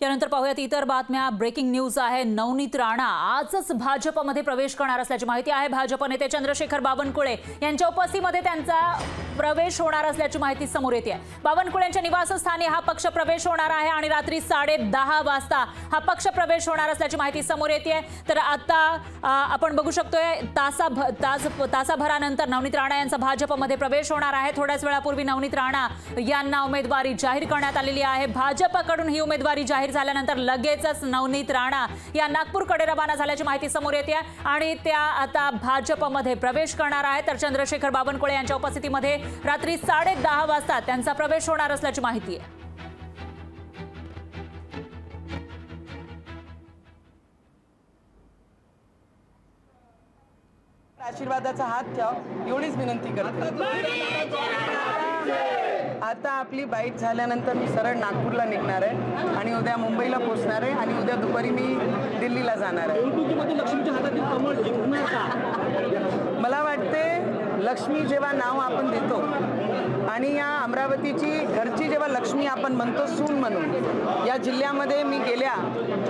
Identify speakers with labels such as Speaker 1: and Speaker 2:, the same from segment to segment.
Speaker 1: यानंतर पाहूयात इतर बातम्या। ब्रेकिंग न्यूज आहे। नवनीत राणा आजच भाजपमध्ये प्रवेश करणार असल्याची माहिती आहे। भाजप नेते चंद्रशेखर बावनकुळे यांच्या उपस्थितीमध्ये त्यांचा प्रवेश होणार असल्याची माहिती समोर येते आहे। बावनकुळेंच्या निवासस्थानी हा पक्ष प्रवेश होणार आहे आणि रात्री 10:30 वाजता हा पक्ष प्रवेश होणार असल्याची माहिती समोर येते आहे। तर आता आपण बघू शकतोय तासाभरानंतर नवनीत राणा यांचा भाजपमध्ये प्रवेश होणार आहे। थोड्याच वेळापूर्वी नवनीत राणा यांना उमेदवारी जाहीर करण्यात आलेली आहे। भाजपकडून ही उमेदवारी जाहीर झाल्यानंतर लगेचच नवनीत राणा या नागपूरकडे रवाना झाल्याची माहिती समोर येते आहे आणि त्या आता भाजपमध्ये प्रवेश करणार आहेत। तर चंद्रशेखर बावनकुळे यांच्या उपस्थितीमध्ये रात्री 10:30 वाजता त्यांचा प्रवेश होणार असल्याची माहिती आहे।
Speaker 2: आशीर्वादाचा हात ठेव एवढीच विनंती करते। आता आपली बाईट झाल्यानंतर मी सरळ नागपूरला निघणार आहे आणि उद्या मुंबईला पोहोचणार आहे आणि उद्या दुपारी मी दिल्लीला जाणार आहे। मला वाटते लक्ष्मी जेव्हा नाव आपण देतो आणि या अमरावतीची घरची जेव्हा लक्ष्मी आपण म्हणतो सून म्हणून, या जिल्ह्यामध्ये मी गेल्या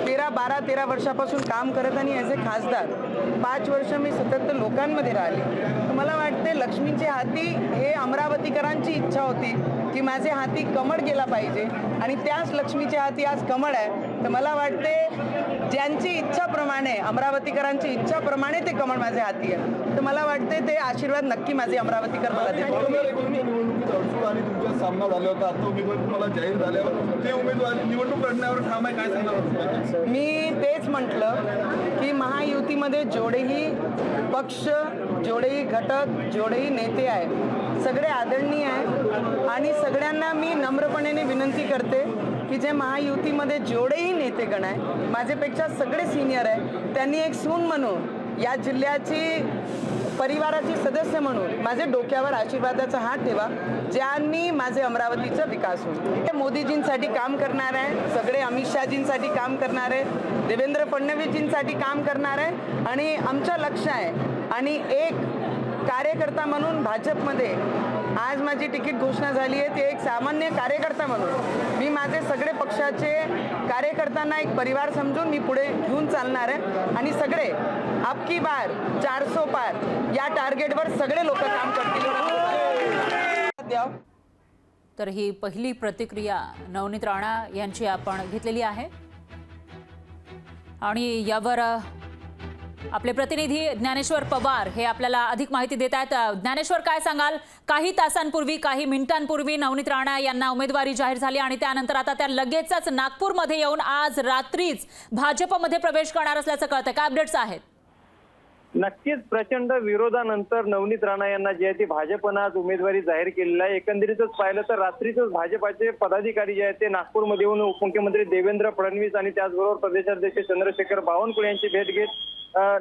Speaker 2: 13 वर्षापासून काम करत आणि ॲज ए खासदार 5 वर्ष मी सतत लोकांमध्ये राहिले। तर मला वाटते लक्ष्मीच्या हाती हे अमरावतीकरांची इच्छा होती की माझे हाती कमळ गेला पाहिजे आणि त्याच लक्ष्मीच्या हाती आज कमळ आहे। तर मला वाटते ज्यांची इच्छाप्रमाणे, अमरावतीकरांची इच्छाप्रमाणे ते कमळ माझ्या हाती आहे। तर मला वाटते ते आशीर्वाद नक्की माझे अमरावतीकर मला देतात।
Speaker 3: आणि तुमचा सामना झाला होता, आता उमेदवार तुम्हाला जाहीर झाल्यावर ते उमेदवार निवडणूक लढण्यावर ठाम आहे, काय सांगणार?
Speaker 2: मी तेच म्हटलं की महायुतीमध्ये जेवढेही पक्ष, जेवढेही घटक, जेवढेही नेते आहेत सगळे आदरणीय आहे आणि सगळ्यांना मी नम्रपणे विनंती करते की जे महायुतीमध्ये जेवढेही नेतेगण आहे माझ्यापेक्षा सगळे सिनियर आहे, त्यांनी एक सून म्हणून या जिल्ह्याची परिवाराची सदस्य म्हणून माझे डोक्यावर आशीर्वादाचा हात ठेवा, ज्यांनी माझे अमरावतीचा विकास होईल। मोदीजींसाठी काम करणार आहे, सगळे अमित शहाजींसाठी काम करणार आहे, देवेंद्र फडणवीसजींसाठी काम करणार आहे आणि आमचं लक्ष आहे आणि एक कार्यकर्ता म्हणून भाजपमध्ये आज माझी तिकीट घोषणा झाली आहे। ते एक सामान्य कार्यकर्ता म्हणून मी माझे सगळे पक्षाचे कार्यकर्त्यांना एक परिवार समजून मी पुढे घेऊन चालणार आहे आणि सगळे अबकी बार 400 पार या टार्गेटवर सगळे लोक काम करतील।
Speaker 1: तर ही पहिली प्रतिक्रिया नवनीत राणा यांची आपण घेतलेली आहे आणि यावर आपले प्रतिनिधी ज्ञानेश्वर पवार हे आपल्याला अधिक माहिती देत आहेत। ज्ञानेश्वर, काय सांगाल? काही तासांपूर्वी, काही मिनिटांपूर्वी नवनीत राणा यांना उमेदवारी जाहीर झाली आणि त्यानंतर आता त्या लगेचच नागपूरमध्ये येऊन आज रात्रीच भाजपमध्ये प्रवेश करणार असल्याचं कळतंय। काय अपडेट्स आहेत?
Speaker 4: नक्कीच प्रचंड विरोधानंतर नवनीत राणा यांना जे आहे ते भाजपनं आज उमेदवारी जाहीर केलेली आहे। एकंदरीतच पाहिलं तर रात्रीच भाजपाचे पदाधिकारी जे आहेत ते नागपूरमध्ये येऊन उपमुख्यमंत्री देवेंद्र फडणवीस आणि त्याचबरोबर प्रदेशाध्यक्ष चंद्रशेखर बावनकुळे यांची भेट घेत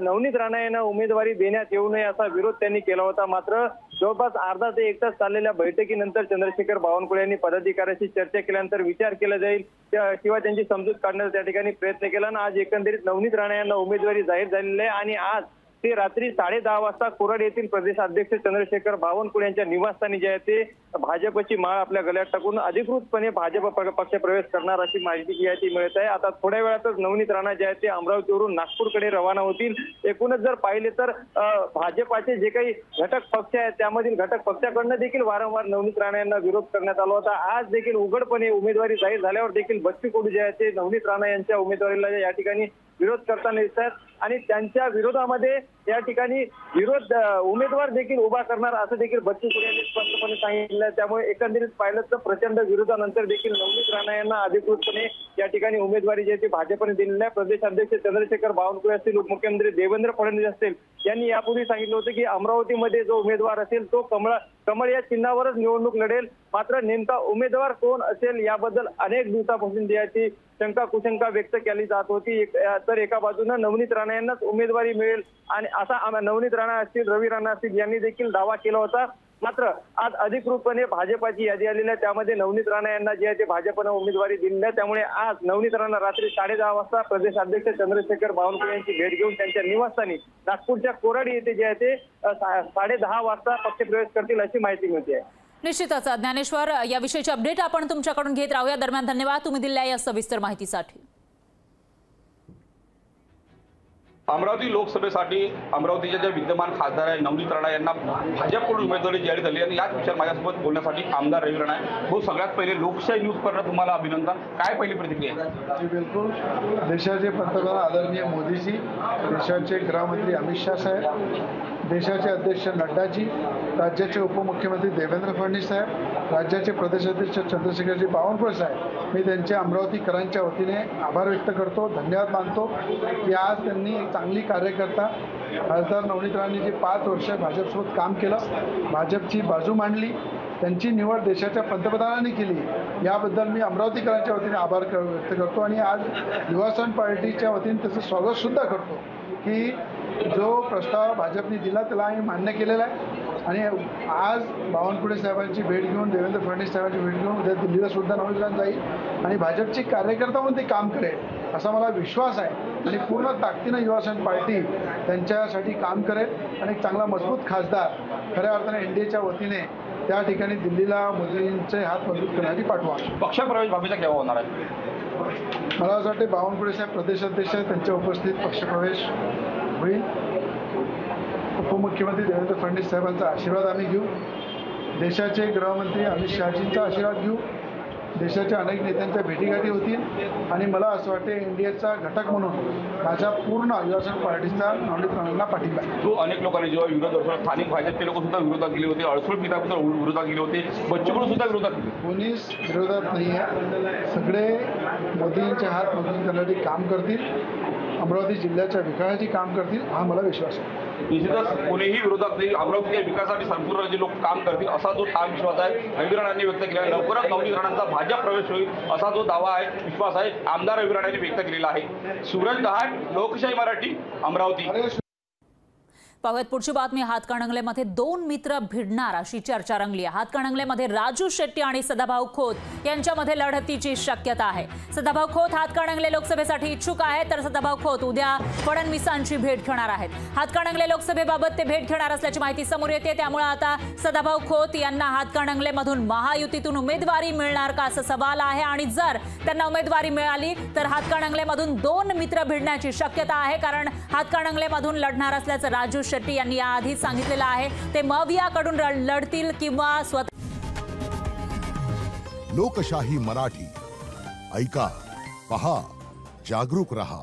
Speaker 4: नवनीत राणा यांना उमेदवारी देण्यात येऊ नये असा विरोध त्यांनी केला होता। मात्र जवळपास अर्धा ते 1 तास चाललेल्या बैठकीनंतर चंद्रशेखर बावनकुळे यांनी पदाधिकाऱ्यांशी चर्चा केल्यानंतर विचार केला जाईल किंवा त्यांची समजूत काढण्याचा त्या ठिकाणी प्रयत्न केला आणि आज एकंदरीत नवनीत राणा यांना उमेदवारी जाहीर झालेली आहे आणि आज ते रात्री 10:30 वाजता कोराड येथील प्रदेशाध्यक्ष चंद्रशेखर बावनकुळे यांच्या निवासस्थानी जे आहे ते भाजपची माळ आपल्या गळ्यात टाकून अधिकृतपणे भाजप पक्ष प्रवेश करणार अशी माहिती जी आहे ती मिळत आहे। आता थोड्या वेळातच नवनीत राणा जे आहे ते अमरावतीवरून नागपूरकडे रवाना होतील। एकूणच जर पाहिले तर भाजपाचे जे काही घटक पक्ष आहेत त्यामधील घटक पक्षाकडनं देखील वारंवार नवनीत राणा यांना विरोध करण्यात आला होता। आज देखील उघडपणे उमेदवारी जाहीर झाल्यावर देखील बच्चू कडू जे आहे ते नवनीत राणा यांच्या उमेदवारीला या ठिकाणी विरोध करताना दिसत आहेत आणि त्यांच्या विरोधामध्ये या ठिकाणी उमेदवार देखील उभा करणार असं देखील बच्चू कडू यांनी स्पष्टपणे सांगितलं आहे। त्यामुळे एकंदरीत पाहिलं तर प्रचंड विरोधानंतर देखील नवनीत राणा यांना अधिकृतपणे या ठिकाणी उमेदवारी जी आहे ती भाजपने दिलेली आहे। प्रदेशाध्यक्ष चंद्रशेखर बावनकुळे असतील, उपमुख्यमंत्री देवेंद्र फडणवीस असतील, यांनी यापूर्वी सांगितलं होतं की अमरावतीमध्ये जो उमेदवार असेल तो कमळ या चिन्हावरच निवडणूक लढेल। मात्र नेमका उमेदवार कोण असेल याबद्दल अनेक दिवसापासून जी आहे ती शंका कुशंका व्यक्त केली जात होती। तर एका बाजूनं नवनीत राणा यांनाच उमेदवारी मिळेल आणि असा नवनीत राणा असतील, रवी राणा असतील यांनी देखील दावा केला होता। मात्र आज अधिकृतपणे भाजपाची यादी आलेली आहे, त्यामध्ये नवनीत राणा यांना जे आहे ते भाजपनं उमेदवारी दिलेली आहे। त्यामुळे आज नवनीत राणा रात्री 10:30 वाजता प्रदेशाध्यक्ष चंद्रशेखर बावनकुळे यांची भेट घेऊन त्यांच्या निवासस्थानी नागपूरच्या कोराडी येथे जे आहे ते 10:30 वाजता पक्षप्रवेश करतील अशी माहिती मिळते आहे।
Speaker 1: निश्चितच ज्ञानेश्वर, याविषयीची अपडेट आपण तुमच्याकडून घेत राहूया. दरम्यान धन्यवाद तुम्ही दिलेल्या या सविस्तर माहितीसाठी.
Speaker 5: अमरावती लोकसभेसाठी अमरावतीच्या ज्या विद्यमान खासदार आहेत नवनीत राणा यांना भाजपकडून उमेदवारी जाहीर झाली आणि याच विषयावर माझ्यासोबत बोलण्यासाठी आमदार रवी राणा आहे. भाऊ, सगळ्यात पहिले लोकशाही न्यूज करणं तुम्हाला अभिनंदन. काय पहिली प्रतिक्रिया आहे?
Speaker 6: बिलकुल. देशाचे पंतप्रधान आदरणीय मोदीजी, देशाचे गृहमंत्री अमित शाह साहेब, देशाचे अध्यक्ष नड्डाजी, राज्याचे उपमुख्यमंत्री देवेंद्र फडणवीस साहेब, राज्याचे प्रदेशाध्यक्ष चंद्रशेखरजी बावनकुळे साहेब, मी त्यांचे अमरावतीकरांच्या वतीने आभार व्यक्त करतो, धन्यवाद मानतो की आज त्यांनी एक चांगली कार्यकर्ता खासदार नवनीत राणांनी जे 5 वर्ष भाजपसोबत काम केलं, भाजपची बाजू मांडली, त्यांची निवड देशाच्या पंतप्रधानांनी केली, याबद्दल मी अमरावतीकरांच्या वतीने आभार व्यक्त करतो. आणि आज युवासेना पार्टीच्या वतीने त्याचं स्वागतसुद्धा करतो की जो प्रस्ताव भाजपने दिला त्याला आम्ही मान्य केलेला आहे. आणि आज बावनकुळे साहेबांची भेट घेऊन, देवेंद्र फडणवीस साहेबांची भेट घेऊन उद्या दिल्लीला सुद्धा नवनीत राणा जाईल आणि भाजपची कार्यकर्ता म्हणून ते काम करेल असा मला विश्वास आहे. आणि पूर्ण ताकदीनं युवासेना पार्टी त्यांच्यासाठी काम करेल आणि एक चांगला मजबूत खासदार खऱ्या अर्थाने NDAच्या वतीने त्या ठिकाणी दिल्लीला मोदींचे हात मजबूत करण्यासाठी पाठवा.
Speaker 5: पक्षप्रवेश भाभीचा केव्हा होणार आहे?
Speaker 6: मला असं वाटते बावनकुळे साहेब प्रदेशाध्यक्ष आहेत, त्यांच्या उपस्थित पक्षप्रवेश होईल. उपमुख्यमंत्री देवेंद्र फडणवीस साहेबांचा आशीर्वाद आम्ही घेऊ, देशाचे गृहमंत्री अमित शहाजींचा आशीर्वाद घेऊ, देशाच्या अनेक नेत्यांच्या भेटीगाठी होतील आणि मला असं वाटते NDAचा घटक म्हणून माझ्या पूर्ण युवासेना पार्टीचा नवनीत राणांना पाठिंबा आहे.
Speaker 5: जो अनेक लोकांनी जेव्हा विरोध असतो, स्थानिक भाजपचे लोक सुद्धा विरोधात गेले होते, अडसूळ पितापुत्र विरोधात गेले होते, बच्चूकडून सुद्धा विरोधात गेले.
Speaker 6: कोणीच विरोधात नाही आहे. सगळे मोदींचे हात मजबूत करण्यासाठी काम करतील, अमरावती जिल्ह्याच्या विकासासाठी काम करतील हा मला विश्वास आहे.
Speaker 5: निश्चितच कोणीही विरोधात नाही. अमरावतीच्या विकासासाठी संपूर्ण जे लोक काम करतील असा जो ठाम विश्वास आहे रवी राणांनी व्यक्त केला आहे. लवकरच नवनीत राणांचा भाजप प्रवेश होईल असा जो दावा आहे, विश्वास आहे, आमदार रवी राणांनी व्यक्त केलेला आहे. सूरज दहाड, लोकशाही मराठी, अमरावती.
Speaker 1: पाहूयात पुढची बातमी. हातकणंगलेमध्ये 2 मित्र भिडणार अशी चर्चा रंगली आहे. हातकणंगलेमध्ये राजू शेट्टी आणि सदाभाऊ खोत यांच्यामध्ये लढतीची शक्यता आहे. सदाभाऊ खोत हातकणंगले लोकसभेसाठी इच्छुक आहेत, तर सदाभाऊ खोत उद्या फडणवीसांची भेट घेणार आहेत. हातकणंगले लोकसभेबाबत ते भेट घेणार असल्याची माहिती समोर येते. त्यामुळे आता सदाभाऊ खोत यांना हातकणंगलेमधून महायुतीतून उमेदवारी मिळणार का असा सवाल आहे. आणि जर त्यांना उमेदवारी मिळाली तर हातकणंगलेमधून 2 मित्र भिडण्याची शक्यता आहे, कारण हातकणंगलेमधून लढणार असल्याचं राजू शेट्टी यांनी याआधीच सांगितलेलं आहे. ते मवियाकडून लढतील किंवा स्वतः.
Speaker 7: लोकशाही मराठी ऐका, पहा, जागरूक रहा.